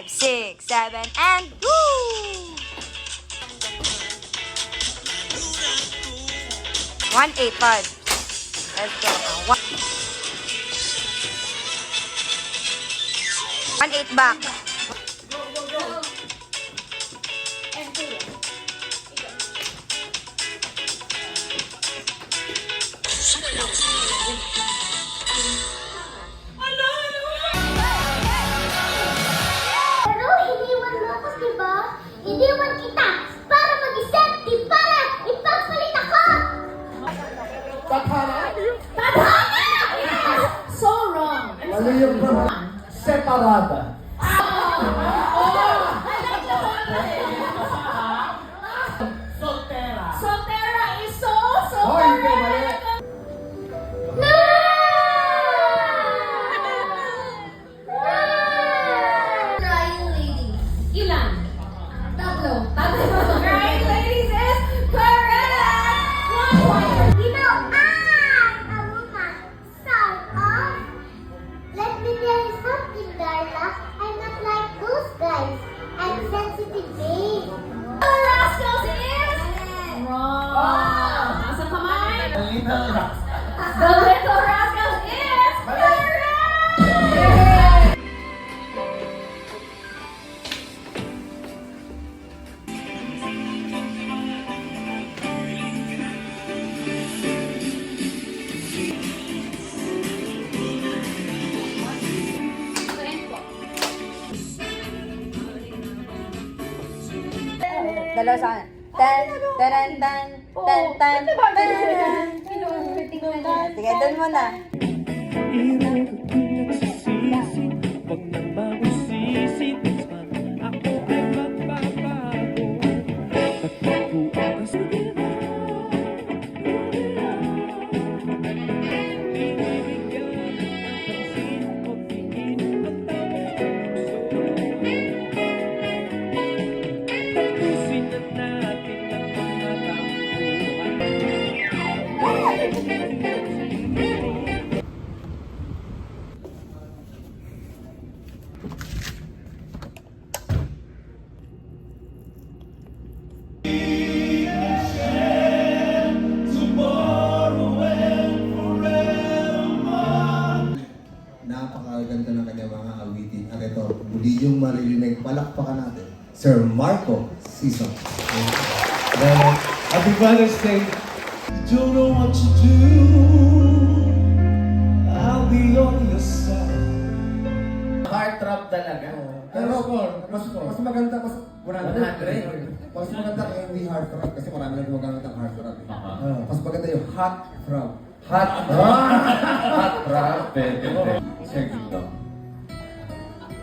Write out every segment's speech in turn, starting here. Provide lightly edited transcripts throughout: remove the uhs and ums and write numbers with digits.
5, 6, 7, and woo! 185. Let's go now. 1-8 back. Pero iniwan mo ako, diba? Iniwan kita para mag-effective, para ipagpalit ako! Tadhana? Tadhana! Yes! So wrong. Mali yung separada. Soltera. Soltera is so Oh, hindi, mali. No! Crying lady. Ilan? Tatlo. Crying ladies is correct! 1 point. You know, I'm a woman. Sort of. Let me tell you something, Darla. I'm not like those guys. I'm sensitive babe. The Rascals is wrong. Nasa kamay? Little Rock. The Little Rascals is correct! Dalawa sa akin. Tan, taran, tan, tan, tan, tan. Sige, doon muna. Huwag nang magsisisi, ako ay magbabago. Pagkaku ang kasagina, ibibigyan ng pansin o tingin ang tapusin na natin ang mga Napakaganda ng kanyang mga awitin. At ito, muli yung maririnig, palakpakan natin. Sir Marco Sison. Happy Father's Day. Don't know what to do. I'll be on your side. Heartthrob talaga. Pero mas maganda, mas 100. Mas maganda kaya hindi heart throb kasi marami nang gumagamit ng heart throb. Mas maganda yung hot throb. Hot Heartthrob. Pwede. Sir Dito.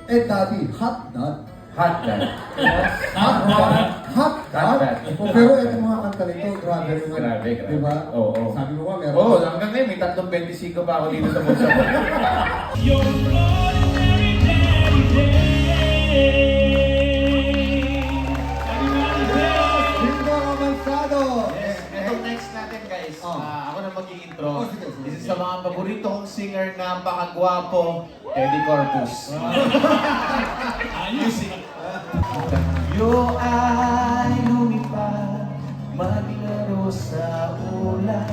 Eh, daddy, hot dad. Hot dad. Hot dad. Hot Hot dad. dad. Pero ito mga kanta nito, grabe naman. Grabe. Diba? Oo. Sabi mo ba, meron? Oo, hanggang ngayon may 3.25 pa ako dito sa bulsa ko. Your ordinary day. Bingo Avanzado. Itong next natin guys, ako na mag-i-intro. Oh, sige. This is sa mga paborito kong singer na napakagwapo, Eddie Corpus. Tayo ay lumipad, maglaro sa ulan.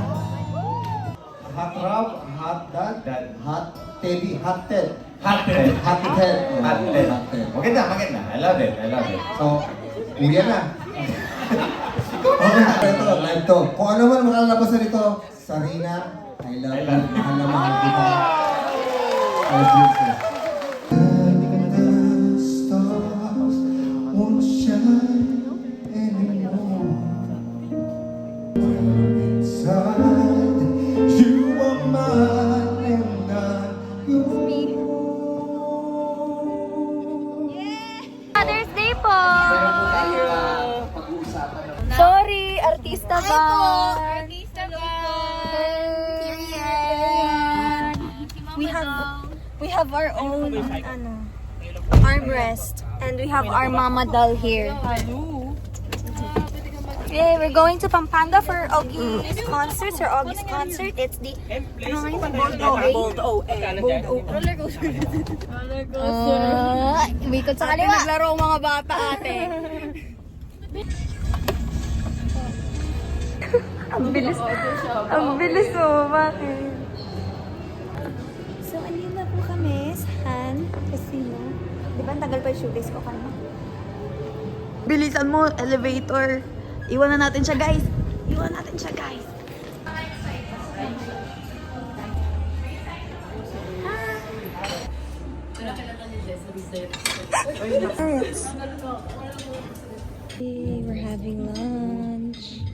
Hot throb, hot dad, hot teddy, hot ted. Hot Ted. Hot ted. Hot Ted. Hot ted. Maganda, maganda. I love it, I love it. So, uya na. Okay, ito, live to. Kung ano man makalabas na nito, Sarina, I love I you. love you. Mahal na mahal kita. I love you, sir. The stars won't shine anymore. Inside, you are mine and I'm yours. Father's Day po! Sorry, artista ba? Artista ba? We have our own armrest and we have our mama doll here. Yay, we're going to Pampanga for Augie's concert, Sir Augie's concert. It's the, ano nga yun? Bold OA. Roller coaster. Umikot sa kaliwa. Naglaro ang mga bata ate. Ang bilis mo, bakit? So, andun na po kami sa Han Casino. Di ba, ang tagal pa yung shoelace ko kanina? Bilisan mo, elevator. Iwan na natin siya, guys. Hey, we're having lunch.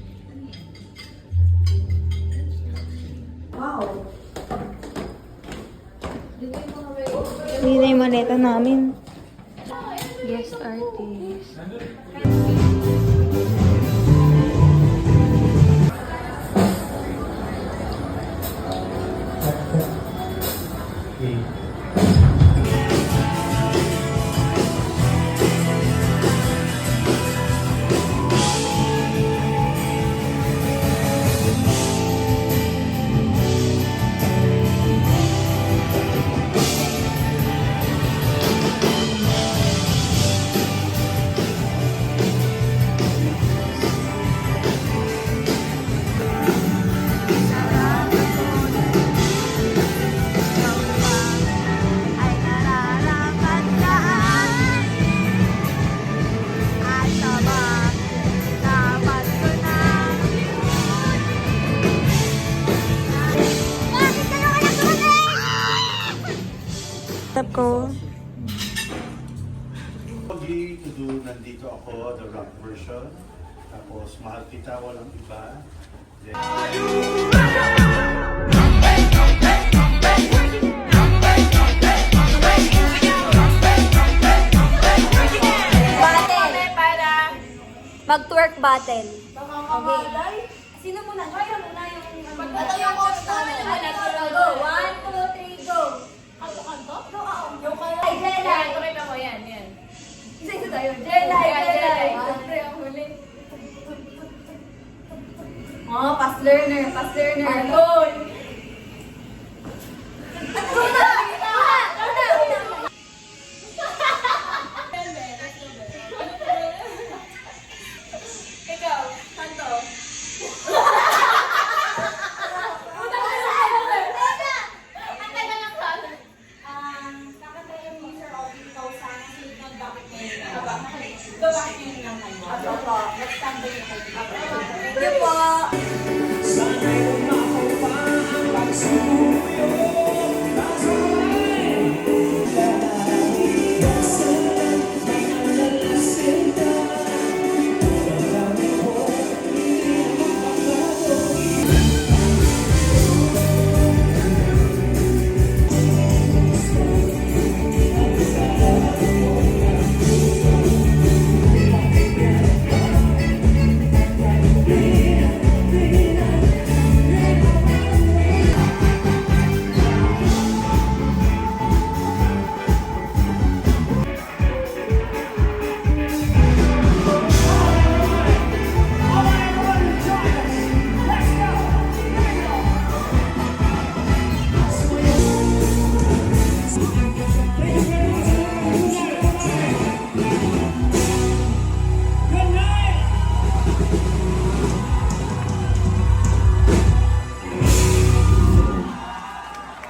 Wow. Hindi na yung maleta namin. Guest artist. Tap ko. Pogi to do nandito ako, the rock version. Tapos mahal kita, walang iba. Battle. Mag-twerk battle. Okay. Sino muna? Kaya muna yung... Ito yung coach namin. Go. 1, 2, 3, go. Kanto? Go. Ay, Jelay. Correct ako yan. Isa-isa tayo. Jelay. Siyempre, ang huli. Oh, fast learner. Goal. Ikaw, kanto. Ito po.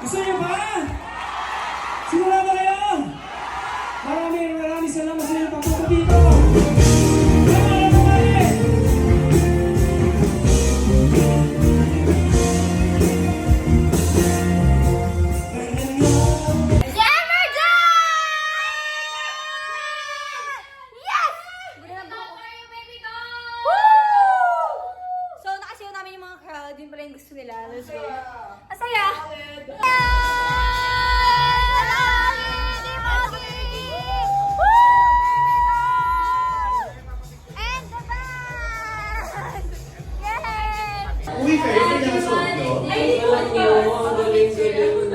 Gusto niyo ba? Simula ba kayo? Maraming salamat sa inyong pagpunta dito. So, nakasiyaw namin yung mga crowd. Yun pala yung gusto nila. Let's go. Asaya! Uwi kayo, hindi na nasuot nyo? Ay, hindi ko.